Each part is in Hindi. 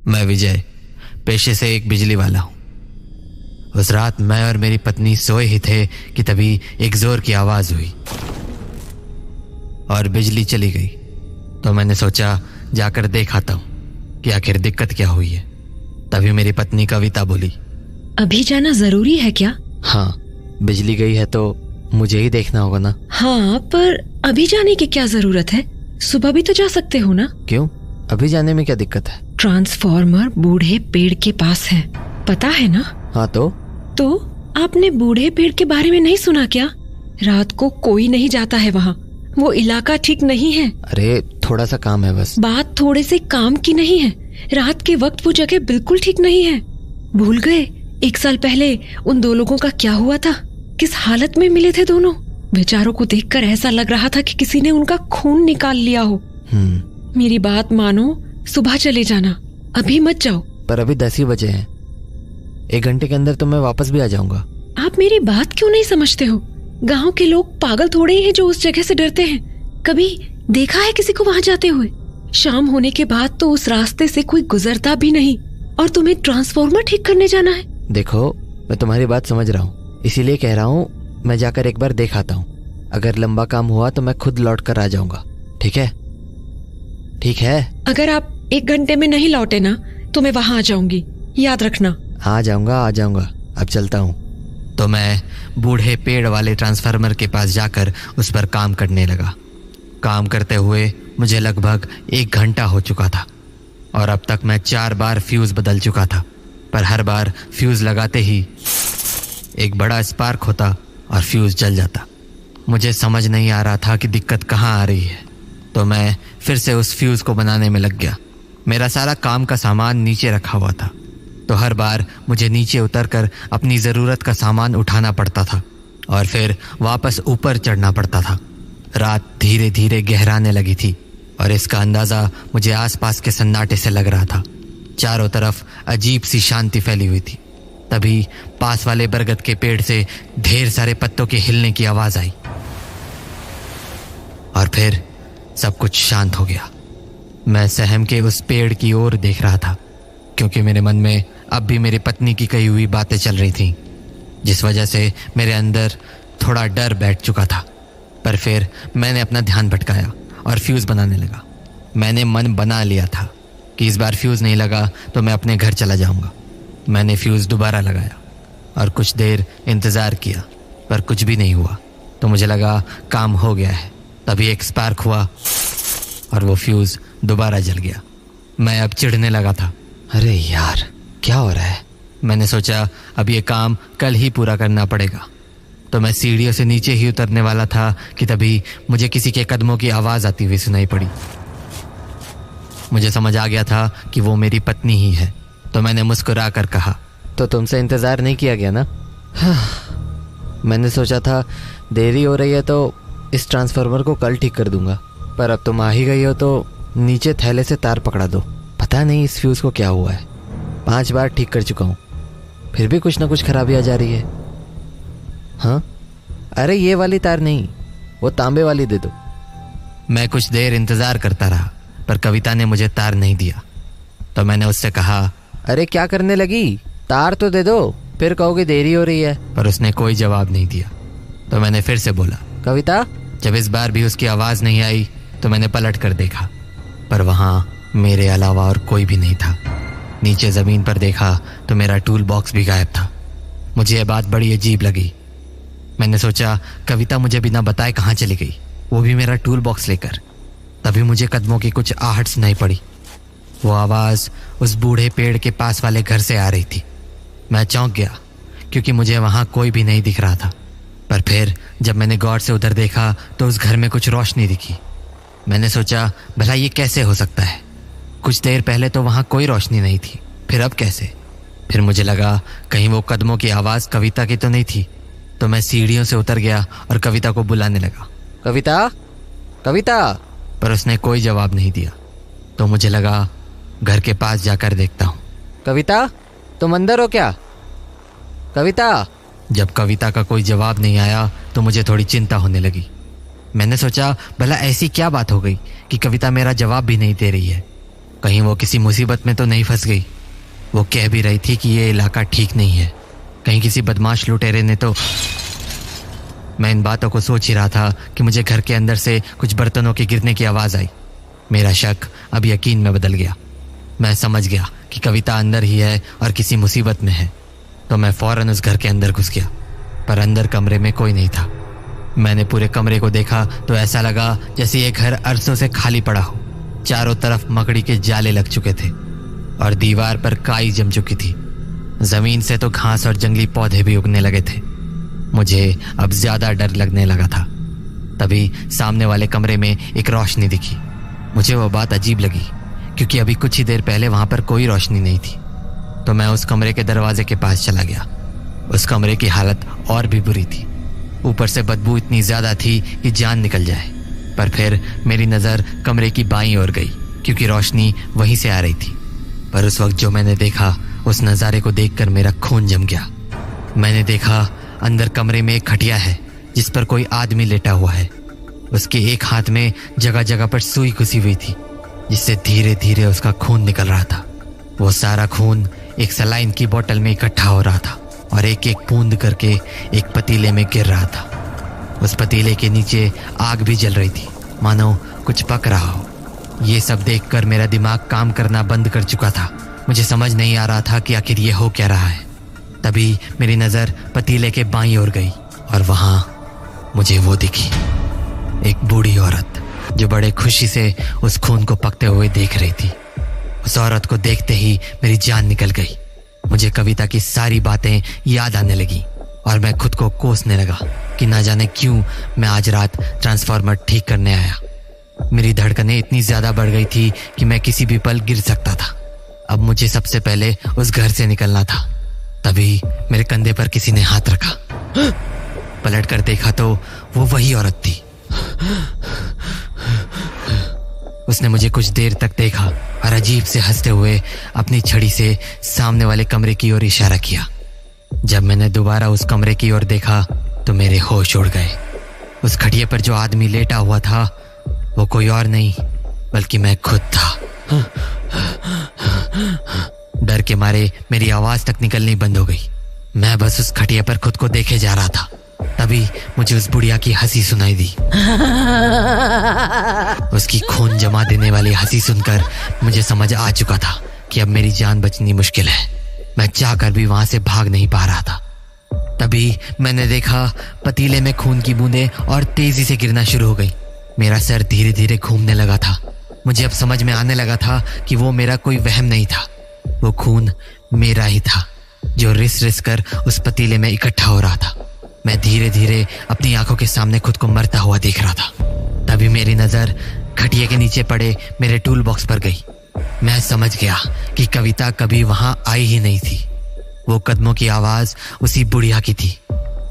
मैं विजय, पेशे से एक बिजली वाला हूं। उस रात मैं और मेरी पत्नी सोए ही थे कि तभी एक जोर की आवाज हुई और बिजली चली गई। तो मैंने सोचा जाकर देख आता हूं कि आखिर दिक्कत क्या हुई है। तभी मेरी पत्नी कविता बोली, अभी जाना जरूरी है क्या? हाँ, बिजली गई है तो मुझे ही देखना होगा ना। हाँ, पर अभी जाने की क्या जरूरत है? सुबह भी तो जा सकते हो ना। क्यों? अभी जाने में क्या दिक्कत है? ट्रांसफॉर्मर बूढ़े पेड़ के पास है, पता है ना? हाँ तो आपने बूढ़े पेड़ के बारे में नहीं सुना क्या? रात को कोई नहीं जाता है वहाँ। वो इलाका ठीक नहीं है। अरे थोड़ा सा काम है बस। बात थोड़े से काम की नहीं है। रात के वक्त वो जगह बिल्कुल ठीक नहीं है। भूल गए 1 साल पहले उन 2 लोगों का क्या हुआ था? किस हालत में मिले थे दोनों? बेचारों को देखकर ऐसा लग रहा था कि किसी ने उनका खून निकाल लिया हो। मेरी बात मानो, सुबह चले जाना, अभी मत जाओ। पर अभी 10 ही बजे हैं। 1 घंटे के अंदर तो मैं वापस भी आ जाऊंगा। आप मेरी बात क्यों नहीं समझते हो? गांव के लोग पागल थोड़े ही हैं जो उस जगह से डरते हैं। कभी देखा है किसी को वहां जाते हुए? शाम होने के बाद तो उस रास्ते से कोई गुजरता भी नहीं, और तुम्हें ट्रांसफॉर्मर ठीक करने जाना है। देखो, मैं तुम्हारी बात समझ रहा हूँ, इसीलिए कह रहा हूँ मैं जाकर एक बार देख आता हूँ। अगर लंबा काम हुआ तो मैं खुद लौट कर आ जाऊंगा। ठीक है? ठीक है। अगर आप 1 घंटे में नहीं लौटे ना तो मैं वहां आ जाऊंगी, याद रखना। आ जाऊंगा। अब चलता हूँ। तो मैं बूढ़े पेड़ वाले ट्रांसफार्मर के पास जाकर उस पर काम करने लगा। काम करते हुए मुझे लगभग 1 घंटा हो चुका था और अब तक मैं 4 बार फ्यूज बदल चुका था। पर हर बार फ्यूज लगाते ही एक बड़ा स्पार्क होता और फ्यूज जल जाता। मुझे समझ नहीं आ रहा था कि दिक्कत कहाँ आ रही है। तो मैं फिर से उस फ्यूज को बनाने में लग गया। मेरा सारा काम का सामान नीचे रखा हुआ था, तो हर बार मुझे नीचे उतरकर अपनी ज़रूरत का सामान उठाना पड़ता था और फिर वापस ऊपर चढ़ना पड़ता था। रात धीरे धीरे गहराने लगी थी और इसका अंदाज़ा मुझे आसपास के सन्नाटे से लग रहा था। चारों तरफ अजीब सी शांति फैली हुई थी। तभी पास वाले बरगद के पेड़ से ढेर सारे पत्तों के हिलने की आवाज़ आई और फिर सब कुछ शांत हो गया। मैं सहम के उस पेड़ की ओर देख रहा था, क्योंकि मेरे मन में अब भी मेरी पत्नी की कही हुई बातें चल रही थीं, जिस वजह से मेरे अंदर थोड़ा डर बैठ चुका था। पर फिर मैंने अपना ध्यान भटकाया और फ्यूज़ बनाने लगा। मैंने मन बना लिया था कि इस बार फ्यूज़ नहीं लगा तो मैं अपने घर चला जाऊंगा। मैंने फ्यूज़ दोबारा लगाया और कुछ देर इंतज़ार किया, पर कुछ भी नहीं हुआ। तो मुझे लगा काम हो गया है। तभी एक स्पार्क हुआ और वो फ्यूज़ दोबारा जल गया। मैं अब चिढ़ने लगा था। अरे यार, क्या हो रहा है? मैंने सोचा अब ये काम कल ही पूरा करना पड़ेगा। तो मैं सीढ़ियों से नीचे ही उतरने वाला था कि तभी मुझे किसी के कदमों की आवाज़ आती हुई सुनाई पड़ी। मुझे समझ आ गया था कि वो मेरी पत्नी ही है। तो मैंने मुस्कुरा कर कहा, तो तुमसे इंतज़ार नहीं किया गया ना? मैंने सोचा था देरी हो रही है तो इस ट्रांसफार्मर को कल ठीक कर दूंगा, पर अब तुम आ ही गई हो तो नीचे थैले से तार पकड़ा दो। पता नहीं इस फ्यूज़ को क्या हुआ है। 5 बार ठीक कर चुका हूँ, फिर भी कुछ ना कुछ खराबी आ जा रही है। हाँ, अरे ये वाली तार नहीं, वो तांबे वाली दे दो। मैं कुछ देर इंतज़ार करता रहा, पर कविता ने मुझे तार नहीं दिया। तो मैंने उससे कहा, अरे क्या करने लगी, तार तो दे दो, फिर कहोगे देरी हो रही है। पर उसने कोई जवाब नहीं दिया। तो मैंने फिर से बोला, कविता। जब इस बार भी उसकी आवाज़ नहीं आई तो मैंने पलट कर देखा, पर वहाँ मेरे अलावा और कोई भी नहीं था। नीचे ज़मीन पर देखा तो मेरा टूल बॉक्स भी गायब था। मुझे यह बात बड़ी अजीब लगी। मैंने सोचा कविता मुझे बिना बताए कहाँ चली गई, वो भी मेरा टूल बॉक्स लेकर। तभी मुझे कदमों की कुछ आहट सुनाई पड़ी। वो आवाज़ उस बूढ़े पेड़ के पास वाले घर से आ रही थी। मैं चौंक गया, क्योंकि मुझे वहाँ कोई भी नहीं दिख रहा था। पर फिर जब मैंने गौर से उधर देखा तो उस घर में कुछ रोशनी दिखी। मैंने सोचा भला ये कैसे हो सकता है? कुछ देर पहले तो वहाँ कोई रोशनी नहीं थी, फिर अब कैसे? फिर मुझे लगा कहीं वो कदमों की आवाज़ कविता की तो नहीं थी। तो मैं सीढ़ियों से उतर गया और कविता को बुलाने लगा, कविता, कविता। पर उसने कोई जवाब नहीं दिया। तो मुझे लगा घर के पास जाकर देखता हूँ। कविता, तुम अंदर हो क्या? कविता। जब कविता का कोई जवाब नहीं आया तो मुझे थोड़ी चिंता होने लगी। मैंने सोचा भला ऐसी क्या बात हो गई कि कविता मेरा जवाब भी नहीं दे रही है। कहीं वो किसी मुसीबत में तो नहीं फंस गई। वो कह भी रही थी कि ये इलाका ठीक नहीं है, कहीं किसी बदमाश लुटेरे ने तो। मैं इन बातों को सोच ही रहा था कि मुझे घर के अंदर से कुछ बर्तनों के गिरने की आवाज़ आई। मेरा शक अब यकीन में बदल गया। मैं समझ गया कि कविता अंदर ही है और किसी मुसीबत में है। तो मैं फ़ौरन उस घर के अंदर घुस गया, पर अंदर कमरे में कोई नहीं था। मैंने पूरे कमरे को देखा तो ऐसा लगा जैसे ये घर अरसों से खाली पड़ा हो। चारों तरफ मकड़ी के जाले लग चुके थे और दीवार पर काई जम चुकी थी। जमीन से तो घास और जंगली पौधे भी उगने लगे थे। मुझे अब ज्यादा डर लगने लगा था। तभी सामने वाले कमरे में एक रोशनी दिखी। मुझे वो बात अजीब लगी क्योंकि अभी कुछ ही देर पहले वहां पर कोई रोशनी नहीं थी। तो मैं उस कमरे के दरवाजे के पास चला गया। उस कमरे की हालत और भी बुरी थी। ऊपर से बदबू इतनी ज्यादा थी कि जान निकल जाए। पर फिर मेरी नज़र कमरे की बाईं ओर गई क्योंकि रोशनी वहीं से आ रही थी। पर उस वक्त जो मैंने देखा, उस नज़ारे को देखकर मेरा खून जम गया। मैंने देखा अंदर कमरे में एक खटिया है जिस पर कोई आदमी लेटा हुआ है। उसके एक हाथ में जगह जगह पर सुई घुसी हुई थी जिससे धीरे धीरे उसका खून निकल रहा था। वो सारा खून एक सलाइन की बोतल में इकट्ठा हो रहा था और एक एक बूंद करके एक पतीले में गिर रहा था। उस पतीले के नीचे आग भी जल रही थी, मानो कुछ पक रहा हो। ये सब देखकर मेरा दिमाग काम करना बंद कर चुका था। मुझे समझ नहीं आ रहा था कि आखिर ये हो क्या रहा है। तभी मेरी नज़र पतीले के बाईं ओर गई और वहां मुझे वो दिखी, एक बूढ़ी औरत जो बड़े खुशी से उस खून को पकते हुए देख रही थी। उस औरत को देखते ही मेरी जान निकल गई। मुझे कविता की सारी बातें याद आने लगी और मैं खुद को कोसने लगा कि ना जाने क्यों मैं आज रात ट्रांसफार्मर ठीक करने आया। मेरी धड़कनें इतनी ज्यादा बढ़ गई थी कि मैं किसी भी पल गिर सकता था। अब मुझे सबसे पहले उस घर से निकलना था। तभी मेरे कंधे पर किसी ने हाथ रखा। पलट कर देखा तो वो वही औरत थी। उसने मुझे कुछ देर तक देखा और अजीब से हंसते हुए अपनी छड़ी से सामने वाले कमरे की ओर इशारा किया। जब मैंने दोबारा उस कमरे की ओर देखा तो मेरे होश उड़ गए। उस खटिया पर जो आदमी लेटा हुआ था वो कोई और नहीं बल्कि मैं खुद था। डर के मारे मेरी आवाज तक निकलनी बंद हो गई। मैं बस उस खटिया पर खुद को देखे जा रहा था। तभी मुझे उस बुढ़िया की हंसी सुनाई दी। उसकी खून जमा देने वाली हंसी सुनकर मुझे समझ आ चुका था कि अब मेरी जान बचनी मुश्किल है। मैं चाहकर भी वहां से भाग नहीं पा रहा था। तभी मैंने देखा पतीले में खून की बूंदें और तेजी से गिरना शुरू हो गई। मेरा सर धीरे धीरे घूमने लगा था। मुझे अब समझ में आने लगा था कि वो मेरा कोई वहम नहीं था, वो खून मेरा ही था जो रिस रिस कर उस पतीले में इकट्ठा हो रहा था। मैं धीरे धीरे अपनी आंखों के सामने खुद को मरता हुआ देख रहा था। तभी मेरी नजर खटिया के नीचे पड़े मेरे टूल बॉक्स पर गई। मैं समझ गया कि कविता कभी वहां आई ही नहीं थी। वो कदमों की आवाज उसी बुढ़िया की थी।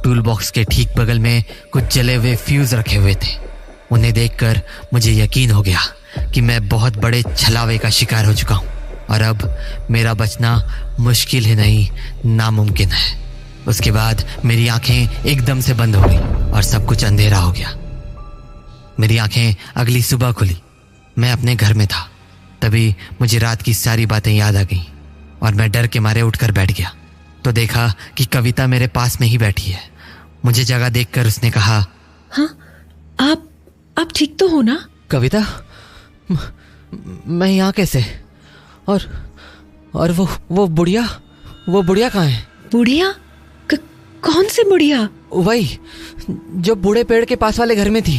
टूल बॉक्स के ठीक बगल में कुछ जले हुए फ्यूज रखे हुए थे। उन्हें देखकर मुझे यकीन हो गया कि मैं बहुत बड़े छलावे का शिकार हो चुका हूं और अब मेरा बचना मुश्किल ही नहीं नामुमकिन है। उसके बाद मेरी आंखें एकदम से बंद हो गई और सब कुछ अंधेरा हो गया। मेरी आंखें अगली सुबह खुली। मैं अपने घर में था। तभी मुझे रात की सारी बातें याद आ गईं और मैं डर के मारे उठकर बैठ गया तो देखा कि कविता मेरे पास में ही बैठी है। मुझे जगह देखकर उसने कहा, हाँ, आप ठीक तो हो ना? कविता, मैं यहाँ कैसे? और वो बुढ़िया कहाँ है? बुढ़िया? कौन सी बुढ़िया? वही जो बूढ़े पेड़ के पास वाले घर में थी।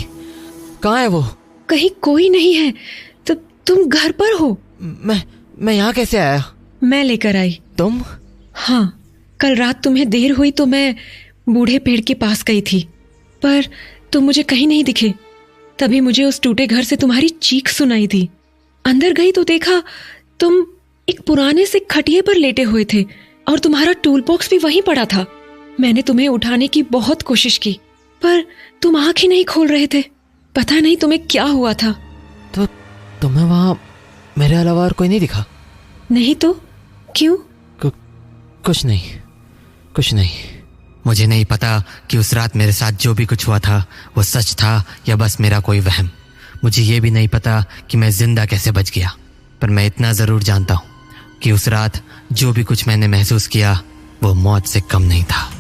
कहाँ है वो? कहीं कोई नहीं है। तो तुम घर पर हो? मैं यहाँ कैसे आया? मैं लेकर आई। तुम? हाँ, कल रात तुम्हें देर हुई तो मैं बूढ़े पेड़ के पास गई थी, पर तुम मुझे कहीं नहीं दिखे। तभी मुझे उस टूटे घर से तुम्हारी चीख सुनाई दी। अंदर गई तो देखा तुम एक पुराने से खटिए पर लेटे हुए थे और तुम्हारा टूल बॉक्स भी वहीं पड़ा था। मैंने तुम्हें उठाने की बहुत कोशिश की पर तुम आंख ही नहीं खोल रहे थे। पता नहीं तुम्हें क्या हुआ था। तो तुम्हें वहां मेरे अलावा और कोई नहीं दिखा? नहीं तो क्यों? कुछ नहीं। मुझे नहीं पता कि उस रात मेरे साथ जो भी कुछ हुआ था वो सच था या बस मेरा कोई वहम। मुझे ये भी नहीं पता कि मैं जिंदा कैसे बच गया। पर मैं इतना ज़रूर जानता हूँ कि उस रात जो भी कुछ मैंने महसूस किया वो मौत से कम नहीं था।